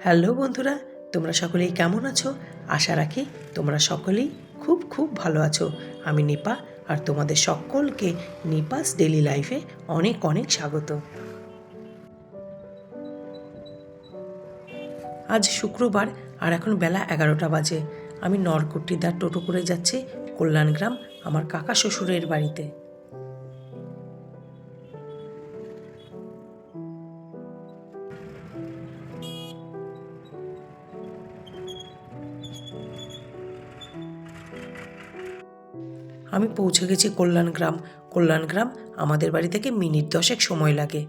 Hello বন্ধুরা, তোমরা সকলেই কেমন আছো? আশা রাখি তোমরা সকলেই খুব খুব ভালো আছো। আমি নিপা, আর তোমাদের সকলকে নিপাস ডেলি লাইফে অনেক অনেক স্বাগত। আজ শুক্রবার, আর এখন বেলা 11টা বাজে। আমি নরকুটিদার টোটো করে যাচ্ছি কল্যাণগ্রাম, আমার কাকা শ্বশুরের বাড়িতে। আমি পৌঁছে গেছি কল্যাণগ্রাম। কল্যাণগ্রাম আমাদের বাড়ি থেকে মিনিট 10 সময় লাগে।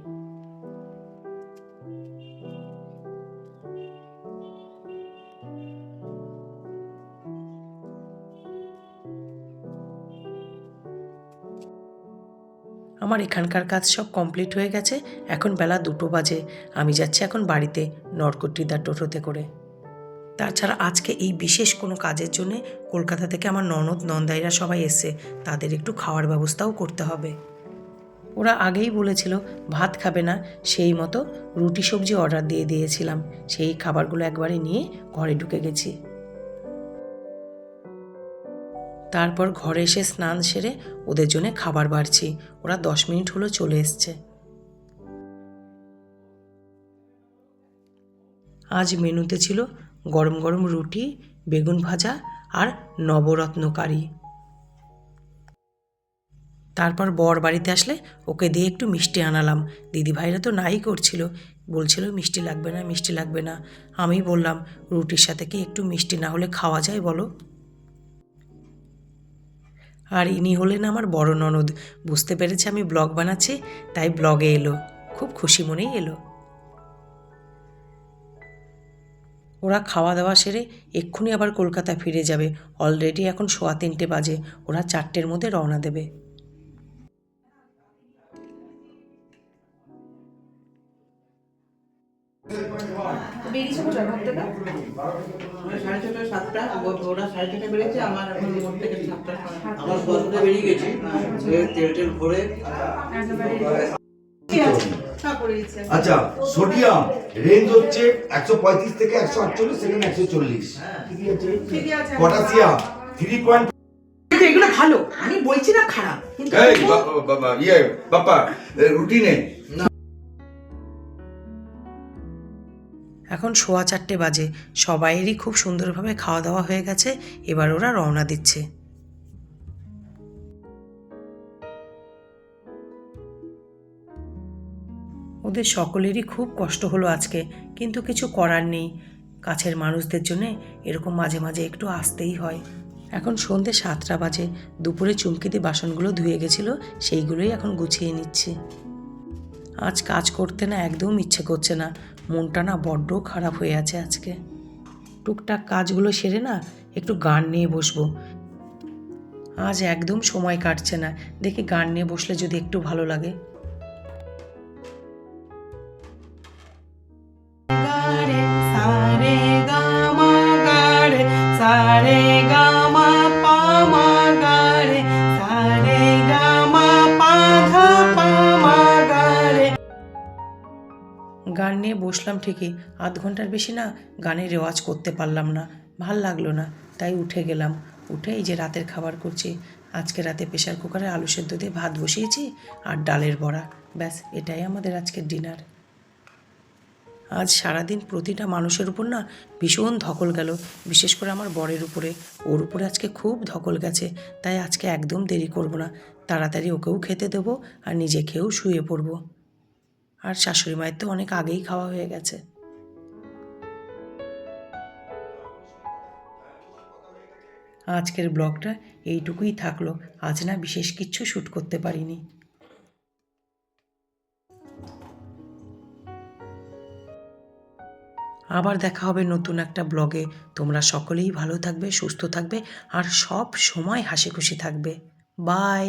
আমার এখানকার কাজ সব কমপ্লিট হয়ে গেছে। এখন বেলা 2টো বাজে। আমি যাচ্ছি এখন বাড়িতে নরকুটিদার টোটোতে করে। তাছাড়া আজকে এই বিশেষ কোনো কাজের জন্যে কলকাতা থেকে আমার ননদ নন্দাইরা সবাই এসছে। তাদের একটু খাওয়ার ব্যবস্থাও করতে হবে। ওরা আগেই বলেছিল ভাত খাবে না, সেই মতো রুটি সবজি অর্ডার দিয়ে দিয়েছিলাম। সেই খাবারগুলো একবারে নিয়ে ঘরে ঢুকে গেছি। তারপর ঘরে এসে স্নান সেরে ওদের জন্য খাবার বাড়ছি। ওরা 10 মিনিট হলো চলে এসছে। আজ মেনুতে ছিল গরম গরম রুটি, বেগুন ভাজা আর নবরত্ন কারি। তারপর বর বাড়িতে আসলে ওকে দিয়ে একটু মিষ্টি আনালাম। দিদিভাইরা তো নাই করছিল, বলছিল মিষ্টি লাগবে না, মিষ্টি লাগবে না। আমি বললাম রুটির সাথে কি একটু মিষ্টি না হলে খাওয়া যায় বলো? আর ইনি হলেন আমার বড় ননদ। বুঝতে পেরেছে আমি ব্লগ বানাচ্ছি, তাই ব্লগে এলো। খুব খুশি মনেই এলো। ওরা খাওয়া দাওয়া সেরে এক্ষুনি আবার কলকাতা ফিরে যাবে। অলরেডি এখন 3:15 বাজে। ওরা 4টের মধ্যে রওনা দেবে। আচ্ছা, সোডিয়াম রেঞ্জ হচ্ছে 135 থেকে 148, সেখানে 140। পটাশিয়াম 3. এগুলো ভালো, আমি বলছি না খারাপ, কিন্তু বাবা রুটিনে এখন 4:15 বাজে। সবাইয়েরই খুব সুন্দরভাবে খাওয়া দাওয়া হয়ে গেছে। এবার ওরা রওনা দিচ্ছে। ওদের সকলেরই খুব কষ্ট হলো আজকে, কিন্তু কিছু করার নেই। কাছের মানুষদের জন্য এরকম মাঝে মাঝে একটু আসতেই হয়। এখন সন্ধে 7টা বাজে। দুপুরে চুমকিতে বাসনগুলো ধুয়ে গেছিলো, সেইগুলোই এখন গুছিয়ে নিচ্ছি। আজ কাজ করতে না একদম ইচ্ছে করছে না। মনটা না বড্ড খারাপ হয়ে আছে আজকে। টুকটাক কাজগুলো সেরে না একটু গান নিয়ে বসবো। আজ একদম সময় কাটছে না। দেখি গান নিয়ে বসলে যদি একটু ভালো লাগে। গান নিয়ে বসলাম ঠিকই, আধ ঘন্টার বেশি না গানের রেওয়াজ করতে পারলাম না। ভাল লাগলো না, তাই উঠে গেলাম। উঠে এই যে রাতের খাবার করছি। আজকে রাতে প্রেশার কুকারে আলু সেদ্ধ দিয়ে ভাত বসিয়েছি আর ডালের বড়া। ব্যাস, এটাই আমাদের আজকের ডিনার। আজ সারাদিন প্রতিটা মানুষের উপর না ভীষণ ধকল গেল, বিশেষ করে আমার বরের উপরে। ওর উপরে আজকে খুব ধকল গেছে, তাই আজকে একদম দেরি করব না। তাড়াতাড়ি ওকেও খেতে দেবো আর নিজে খেয়েও শুয়ে পড়ব। আর শাশুড়ি মায়ের তো অনেক আগেই খাওয়া হয়ে গেছে। আজকের ব্লগটা এইটুকুই থাকলো। আজ না বিশেষ কিচ্ছু শ্যুট করতে পারিনি। আবার দেখা হবে নতুন একটা ব্লগে। তোমরা সকলেই ভালো থাকবে, সুস্থ থাকবে আর সব সময় হাসি খুশি থাকবে। বাই।